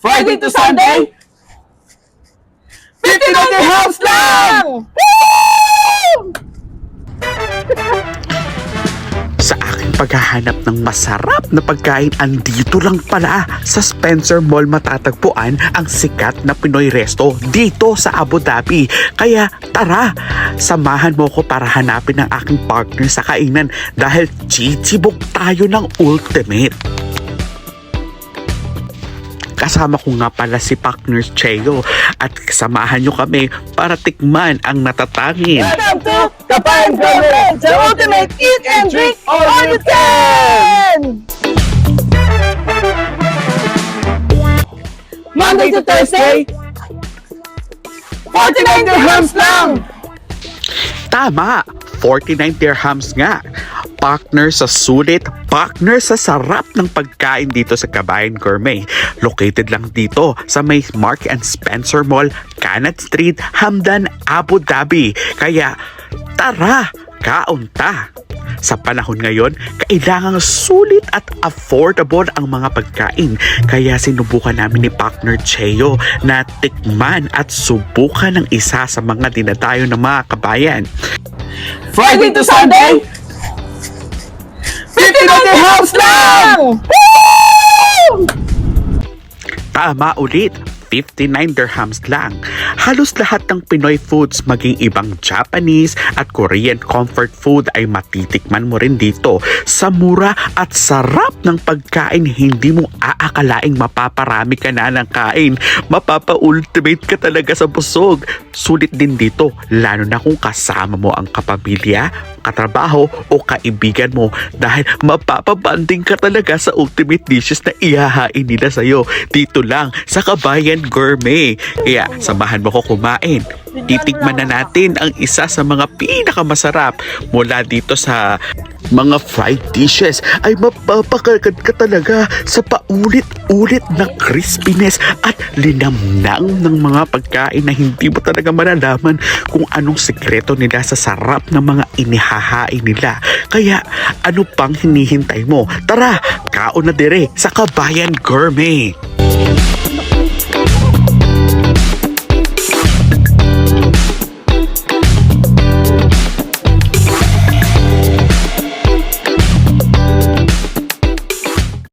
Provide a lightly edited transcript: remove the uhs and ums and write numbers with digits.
Friday to Sunday, 50 dirhams lang! Sa aking paghahanap ng masarap na pagkain, andito lang pala sa Spencer Mall matatagpuan ang sikat na Pinoy resto dito sa Abu Dhabi. Kaya tara, samahan mo ko para hanapin ang aking partner sa kainan dahil chichibok tayo ng ultimate. Kasama ko nga pala si partner Cheo at samahan nyo kami para tikman ang natatangin. Welcome to Kabayan Gourmet, the ultimate eat and drink on the 10! Monday to Thursday, 49 dirhams lang! Tama! 49 dirhams nga. Partner sa sulit, partner sa sarap ng pagkain dito sa Kabayan Gourmet. Located lang dito sa may Mark and Spencer Mall, Kanat Street, Hamdan, Abu Dhabi. Kaya tara, kaunta! Sa panahon ngayon, kailangang sulit at affordable ang mga pagkain. Kaya sinubukan namin ni partner Cheo na tikman at subukan ng isa sa mga dinadayo ng mga kabayan. Friday to Sunday, 50 dirhams lang! Tama ulit, 59 dirhams lang. Halos lahat ng Pinoy foods, maging ibang Japanese at Korean comfort food ay matitikman mo rin dito. Sa mura at sarap ng pagkain, hindi mo aakalaing mapaparami ka na ng kain. Mapapa-ultimate ka talaga sa busog. Sulit din dito, lalo na kung kasama mo ang kapamilya, katrabaho o kaibigan mo dahil mapapabanding ka talaga sa ultimate dishes na ihahain nila sa'yo dito lang sa Kabayan Gourmet. Kaya samahan mo ko kumain. Titikman na natin ang isa sa mga pinakamasarap mula dito sa mga fried dishes ay mapapakagad ka talaga sa paulit-ulit na crispiness at linamnang ng mga pagkain na hindi mo talaga malalaman kung anong sikreto nila sa sarap ng mga inihahain nila. Kaya ano pang hinihintay mo? Tara, kaon na dire sa Kabayan Gourmet!